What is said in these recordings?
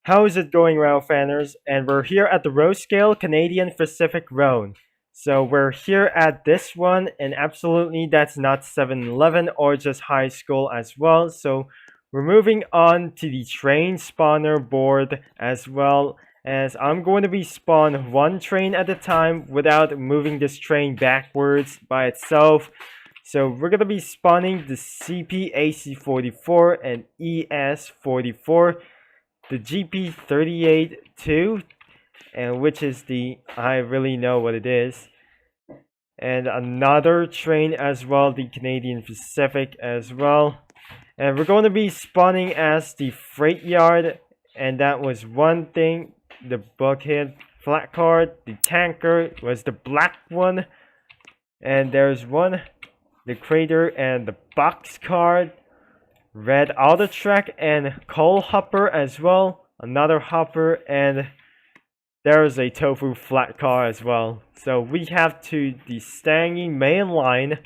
How is it going, rail fanners? And we're here at the RO-Scale Canadian Pacific Roan. So we're here at this one, and absolutely that's not 7-Eleven or just high school as well. So we're moving on to the train spawner board as well, as I'm going to be spawn one train at a time without moving this train backwards by itself. So we're going to be spawning the CPAC44 and ES44, the GP38 2, and which is the I really know what it is, and another train as well, the Canadian Pacific as well. And we're going to be spawning as the freight yard, and that was one thing. The bulkhead flat card, the tanker was the black one, and there's one, the crater and the box card, red auto track and coal hopper as well, another hopper, and there is a tofu flat car as well. So we have to the Stangy main line,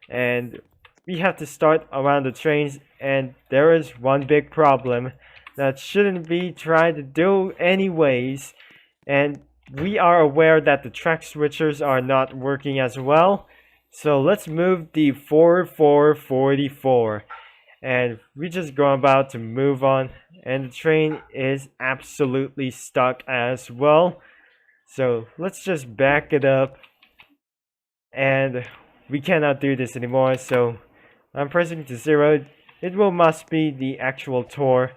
and we have to start around the trains, and there is one big problem that shouldn't be tried to do anyways, and we are aware that the track switchers are not working as well. So let's move the 4444, and we just go about to move on, and the train is absolutely stuck as well. So let's just back it up, and we cannot do this anymore. So I'm pressing to 0. It must be the actual tour,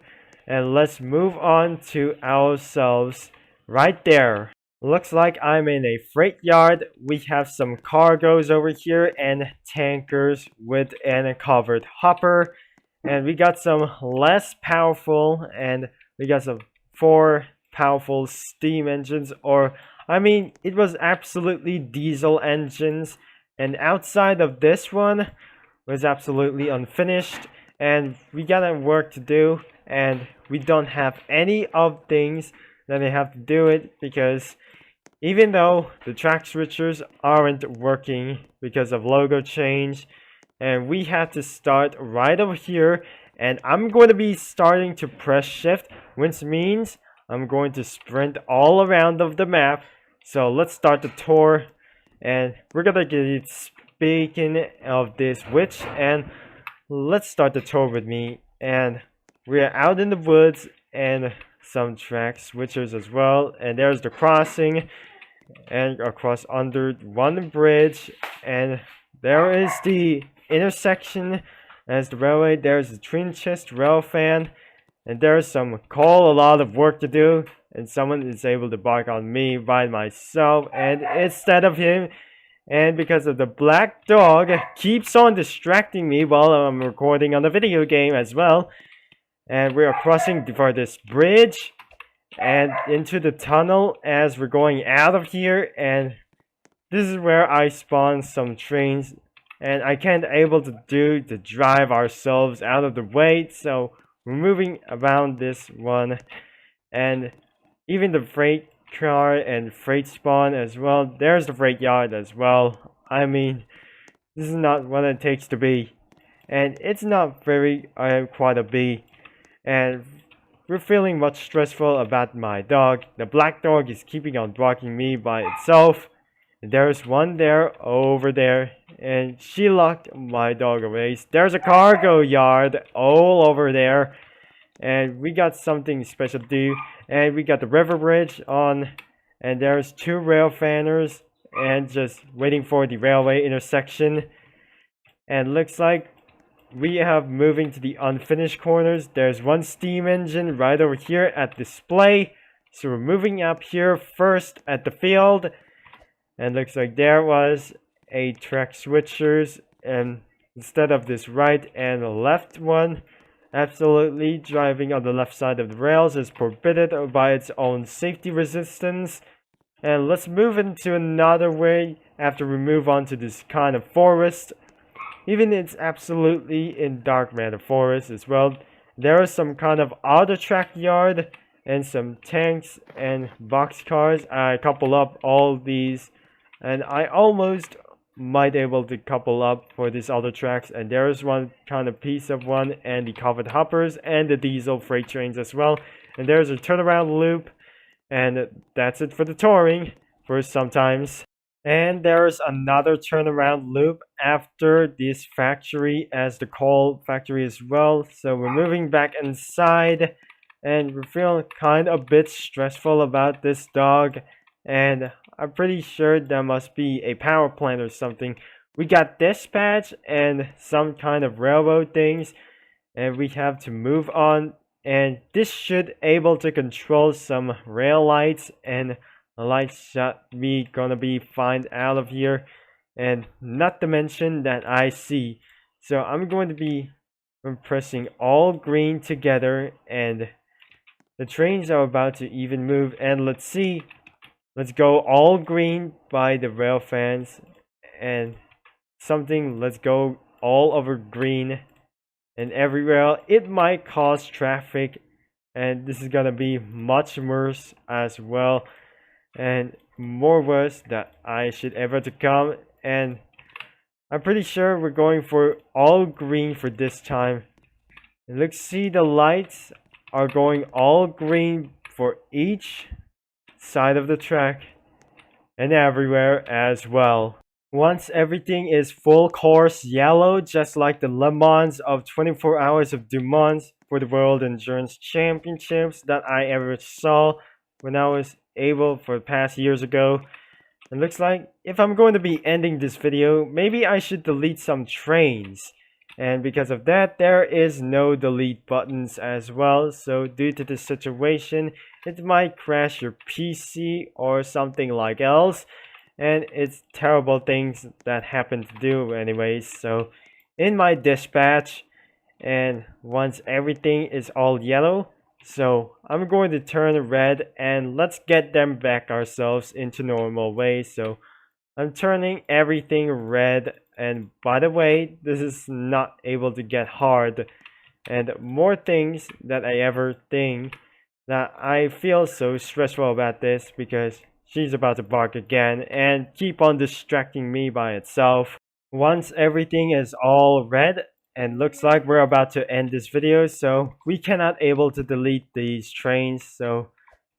and let's move on to ourselves right there. Looks like I'm in a freight yard. We have some cargoes over here and tankers with a covered hopper. And we got some less powerful, and we got some 4 powerful steam engines, or I mean, it was absolutely diesel engines. And outside of this one was absolutely unfinished, and we got work to do, and we don't have any of things that they have to do it, because even though the track switchers aren't working because of logo change, and we have to start right over here, and I'm going to be starting to press shift, which means I'm going to sprint all around of the map. So let's start the tour, and we're gonna get speaking of this witch, and let's start the tour with me. And we're out in the woods and some track switchers as well, and there's the crossing and across under one bridge, and there is the intersection as the railway. There's the train chest rail fan, and there's some coal, a lot of work to do, and someone is able to bark on me by myself, and instead of him, and because of the black dog keeps on distracting me while I'm recording on the video game as well. And we are crossing for this bridge and into the tunnel as we're going out of here, and this is where I spawn some trains, and I can't able to do to drive ourselves out of the way, so we're moving around this one. And even the freight car and freight spawn as well, there's the freight yard as well. I mean, this is not what it takes to be, and it's not very quite a B, and we're feeling much stressful about my dog. The black dog is keeping on barking me by itself. There's one there over there, and she locked my dog away. There's a cargo yard all over there, and we got something special to do. And we got the river bridge on, and there's 2 rail fanners, and just waiting for the railway intersection. And looks like we have moving to the unfinished corners. There's one steam engine right over here at display, so we're moving up here first at the field, and looks like there was a track switchers, and instead of this right and left one, absolutely driving on the left side of the rails is forbidden by its own safety resistance. And let's move into another way after we move on to this kind of forest. Even it's absolutely in dark matter forest as well. There is some kind of auto track yard and some tanks and box cars. I couple up all these, and I almost might able to couple up for these auto tracks, and there is one kind of piece of one, and the covered hoppers and the diesel freight trains as well. And there's a turnaround loop, and that's it for the touring for sometimes. And there's another turnaround loop after this factory as the coal factory as well. So we're moving back inside, and we're feeling kind of a bit stressful about this dog. And I'm pretty sure there must be a power plant or something. We got dispatch and some kind of railroad things, and we have to move on. And this should able to control some rail lights, and the lights should be gonna be fine out of here, and not to mention that I see. So I'm going to be pressing all green together, and the trains are about to even move. And let's see, let's go all green by the rail fans, and something, let's go all over green and everywhere. It might cause traffic, and this is gonna be much worse as well, and more worse that I should ever to come. And I'm pretty sure we're going for all green for this time. And let's see, the lights are going all green for each side of the track and everywhere as well. Once everything is full course yellow, just like the Le Mans of 24 Hours of Du Mans for the World Endurance Championships that I ever saw when I was able for the past years ago. It looks like if I'm going to be ending this video, maybe I should delete some trains. And because of that, there is no delete buttons as well. So due to this situation, it might crash your PC or something like else. And it's terrible things that happen to do anyways. So in my dispatch, and once everything is all yellow, so I'm going to turn red, and let's get them back ourselves into normal way. So I'm turning everything red, and by the way, this is not able to get hard. And more things that I ever think that I feel so stressful about this, because she's about to bark again and keep on distracting me by itself. Once everything is all red, and looks like we're about to end this video, so we cannot able to delete these trains. So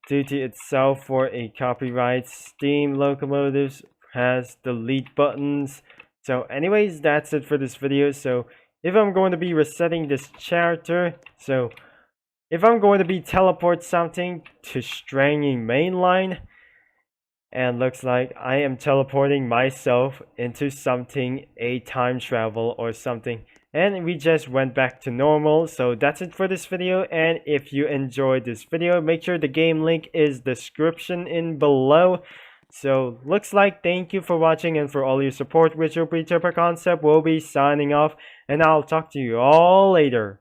due to itself for a copyright, steam locomotives has delete buttons. So anyways, that's it for this video. So if I'm going to be resetting this character, so if I'm going to be teleport something to Stranging Mainline, and looks like I am teleporting myself into something, a time travel or something, and we just went back to normal. So that's it for this video, and if you enjoyed this video, make sure the game link is description in below. So looks like thank you for watching and for all your support. With your Preacher Per Concept will be signing off, and I'll talk to you all later.